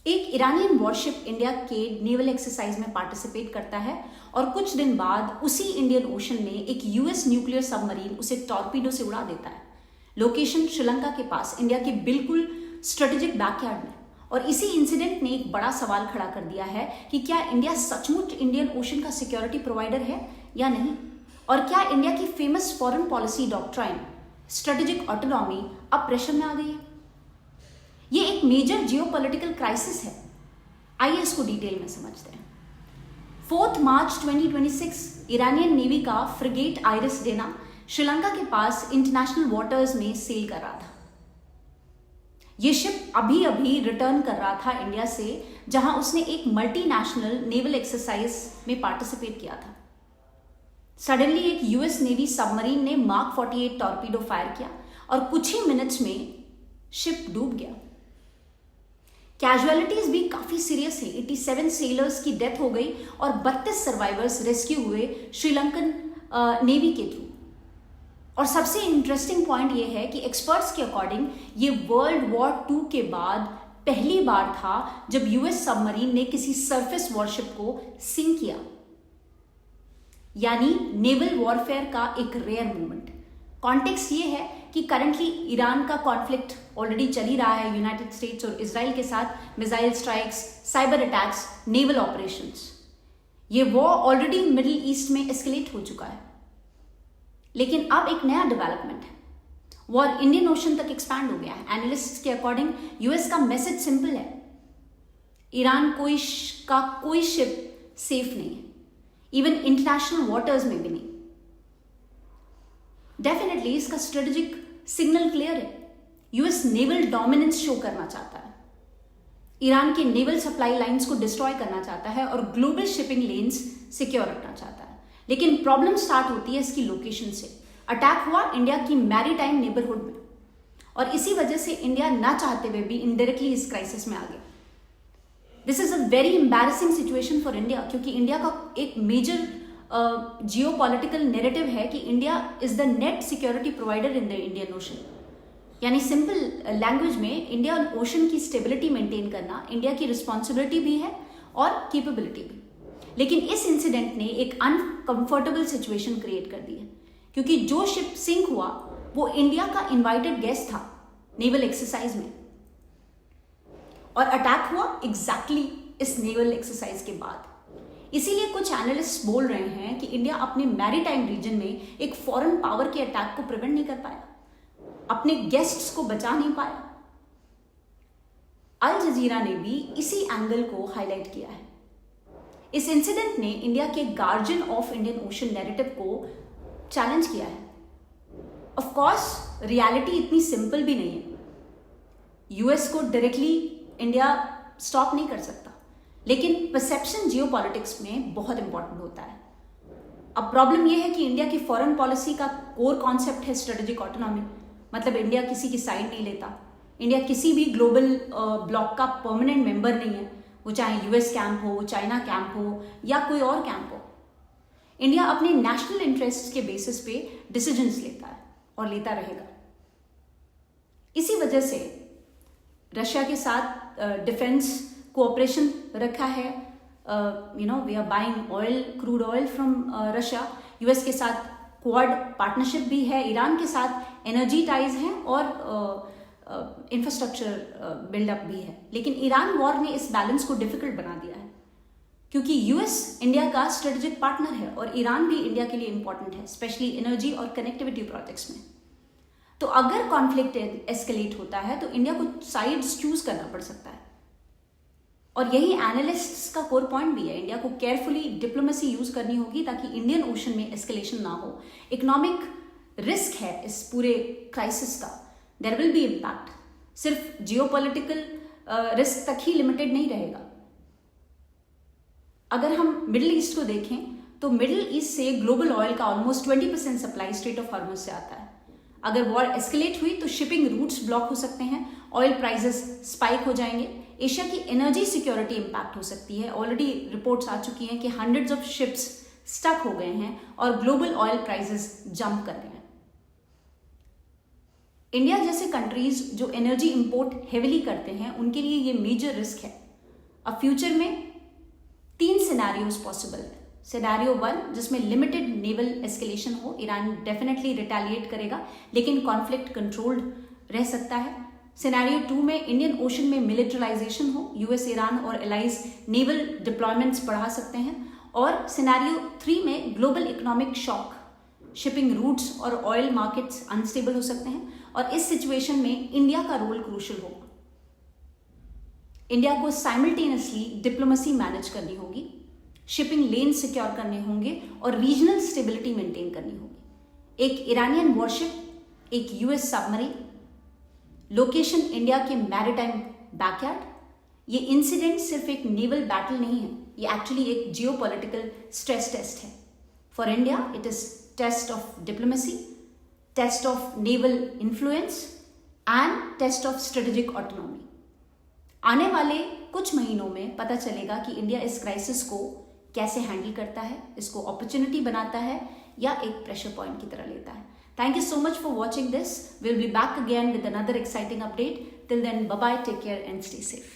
एक Iranian worship India के naval exercise में पार्टिसिपेट करता है और कुछ दिन बाद उसी इंडियन ओशन में एक यूएस न्यूक्लियर सबमरीन उसे टॉर्पीडो से उड़ा देता है। लोकेशन श्रीलंका के पास, इंडिया के बिल्कुल स्ट्रेटेजिक बैकयार्ड में। और इसी इंसिडेंट ने एक बड़ा सवाल खड़ा कर दिया है कि क्या इंडिया सचमुच इंडियन ओशन का सिक्योरिटी प्रोवाइडर है या नहीं, और क्या इंडिया की famous foreign policy doctrine strategic autonomy अब प्रेशर में आ गई है। ये एक मेजर जियोपॉलिटिकल क्राइसिस है। आइए इसको डिटेल में समझते हैं। 4 मार्च 2026 ईरानियन नेवी का फ्रिगेट आइरिस डेना श्रीलंका के पास इंटरनेशनल वाटर्स में सेल कर रहा था। यह शिप अभी अभी रिटर्न कर रहा था इंडिया से, जहां उसने एक मल्टीनेशनल नेवल एक्सरसाइज में पार्टिसिपेट किया था। सडनली एक यूएस नेवी सबमरीन ने मार्क 48 टॉर्पीडो फायर किया और कुछ ही मिनट्स में शिप डूब गया। कैजुअलिटीज भी काफी सीरियस है। 87 सेलर्स की डेथ हो गई और 32 सर्वाइवर्स रेस्क्यू हुए श्रीलंकन नेवी के थ्रू। और सबसे इंटरेस्टिंग पॉइंट यह है कि एक्सपर्ट्स के अकॉर्डिंग ये वर्ल्ड वॉर 2 के बाद पहली बार था जब यूएस सबमरीन ने किसी सरफेस वॉरशिप को सिंक किया, यानी नेवल वॉरफेयर का एक रेयर मोमेंट। कॉन्टेक्स्ट ये है कि करंटली ईरान का कॉन्फ्लिक्ट ऑलरेडी चल ही रहा है यूनाइटेड स्टेट्स और इजराइल के साथ। Missile strikes, cyber attacks, naval operations, ये वॉर ऑलरेडी मिडिल ईस्ट में एस्केलेट हो चुका है। लेकिन अब एक नया डेवलपमेंट है, वॉर इंडियन ओशन तक एक्सपैंड हो गया है। एनालिस्ट्स के अकॉर्डिंग यूएस का मैसेज सिंपल है, ईरान का कोई शिप सेफ नहीं है, इवन इंटरनेशनल वाटर्स में भी नहीं। डेफिनेटली इसका स्ट्रेटेजिक सिग्नल क्लियर है, यूएस नेवल डोमिनेंस शो करना चाहता है, ईरान के नेवल सप्लाई लाइंस को डिस्ट्रॉय करना चाहता है और ग्लोबल शिपिंग लेन्स सिक्योर रखना चाहता है। लेकिन प्रॉब्लम स्टार्ट होती है इसकी लोकेशन से। अटैक हुआ इंडिया की मैरीटाइम नेबरहुड में और इसी वजह से इंडिया ना चाहते हुए भी इनडायरेक्टली इस क्राइसिस में आ गया। This is a very embarrassing situation for India, क्योंकि इंडिया का एक मेजर जियोपॉलिटिकल नैरेटिव है कि India is the net security provider in the Indian ocean. यानी सिंपल लैंग्वेज में इंडियन ओशन की स्टेबिलिटी मेंटेन करना इंडिया की रिस्पॉन्सिबिलिटी भी है और कैपेबिलिटी भी। लेकिन इस इंसिडेंट ने एक अनकंफर्टेबल सिचुएशन क्रिएट कर दी है, क्योंकि जो शिप सिंक हुआ वो इंडिया का इनवाइटेड गेस्ट था नेवल एक्सरसाइज में, और अटैक हुआ एग्जैक्टली इस नेवल एक्सरसाइज के बाद। इसीलिए कुछ एनालिस्ट बोल रहे हैं कि इंडिया अपने मैरीटाइम रीजन में एक फॉरेन पावर के अटैक को प्रिवेंट नहीं कर पाया, अपने गेस्ट्स को बचा नहीं पाया। अल जजीरा ने भी इसी एंगल को हाईलाइट किया है। इस इंसिडेंट ने इंडिया के guardian of Indian ocean narrative को चैलेंज किया है। ऑफ कोर्स रियलिटी इतनी सिंपल भी नहीं है, यूएस को डायरेक्टली इंडिया स्टॉप नहीं कर सकता, लेकिन परसेप्शन जियोपॉलिटिक्स में बहुत इंपॉर्टेंट होता है। अब प्रॉब्लम यह है कि इंडिया की फॉरेन पॉलिसी का कोर कॉन्सेप्ट है स्ट्रेटेजिक ऑटोनॉमी, मतलब इंडिया किसी की साइड नहीं लेता। इंडिया किसी भी ग्लोबल ब्लॉक का परमानेंट मेंबर नहीं है, वो चाहे यूएस कैंप हो, चाइना कैंप हो या कोई और कैंप हो। इंडिया अपने नेशनल इंटरेस्ट के बेसिस पे डिसीजंस लेता है और लेता रहेगा। इसी वजह से रशिया के साथ डिफेंस कोऑपरेशन रखा है। We are buying oil, crude oil from Russia. US के साथ क्वाड पार्टनरशिप भी है, ईरान के साथ एनर्जी टाइज हैं और इंफ्रास्ट्रक्चर बिल्डअप भी है। लेकिन ईरान वॉर ने इस बैलेंस को डिफिकल्ट बना दिया है, क्योंकि यूएस इंडिया का स्ट्रेटेजिक पार्टनर है और ईरान भी इंडिया के लिए इंपॉर्टेंट है, स्पेशली एनर्जी और कनेक्टिविटी प्रोजेक्ट्स में। तो अगर कॉन्फ्लिक्ट एस्केलेट होता है तो इंडिया को साइड्स चूज करना पड़ सकता है, और यही एनालिस्ट्स का कोर पॉइंट भी है। इंडिया को केयरफुली डिप्लोमेसी यूज करनी होगी ताकि इंडियन ओशन में एस्केलेशन ना हो। इकोनॉमिक रिस्क है इस पूरे क्राइसिस का, देयर विल बी इम्पैक्ट। सिर्फ जियोपॉलिटिकल रिस्क तक ही लिमिटेड नहीं रहेगा। अगर हम मिडिल ईस्ट को देखें तो मिडिल ईस्ट से ग्लोबल ऑयल का ऑलमोस्ट 20% सप्लाई स्ट्रेट ऑफ हार्मज से आता है। अगर वॉर एस्केलेट हुई तो शिपिंग रूट्स ब्लॉक हो सकते हैं, ऑयल प्राइसेस स्पाइक हो जाएंगे, एशिया की एनर्जी सिक्योरिटी इंपैक्ट हो सकती है। ऑलरेडी रिपोर्ट्स आ चुकी हैं कि हंड्रेड्स ऑफ शिप्स स्टक हो गए हैं और ग्लोबल ऑयल प्राइसेस जंप कर गए हैं। इंडिया जैसे कंट्रीज जो एनर्जी इंपोर्ट हेविली करते हैं उनके लिए ये मेजर रिस्क है। अब फ्यूचर में 3 सिनेरियोज पॉसिबल है। सिनेरियो 1 जिसमें लिमिटेड नेवल एस्केलेशन हो, ईरान डेफिनेटली रिटेलिएट करेगा लेकिन कॉन्फ्लिक्ट कंट्रोल्ड रह सकता है। सिनेरियो 2 में इंडियन ओशन में मिलिटराइजेशन हो, यूएस, ईरान और एलाइज नेवल डिप्लॉयमेंट्स बढ़ा सकते हैं। और सिनेरियो 3 में global economic shock, shipping routes और ऑयल मार्केट्स अनस्टेबल हो सकते हैं और इस सिचुएशन में इंडिया का रोल क्रूशियल होगा। इंडिया को साइमल्टेनियसली डिप्लोमेसी मैनेज करनी होगी, शिपिंग लेन सिक्योर करने होंगे और रीजनल स्टेबिलिटी मेंटेन करनी होगी। एक ईरानियन वॉरशिप, एक यूएस सबमरीन, लोकेशन इंडिया के मैरिटाइम बैकयार्ड। ये इंसिडेंट सिर्फ एक नेवल बैटल नहीं है, ये एक्चुअली एक जियोपॉलिटिकल स्ट्रेस टेस्ट है। For India it is test of diplomacy, test of naval influence and test of strategic autonomy. आने वाले कुछ महीनों में पता चलेगा कि इंडिया इस क्राइसिस को कैसे हैंडल करता है, इसको अपॉर्चुनिटी बनाता है या एक प्रेशर पॉइंट की तरह लेता है। Thank you so much for watching this. We'll be back again with another exciting update. Till then, bye-bye, take care and stay safe.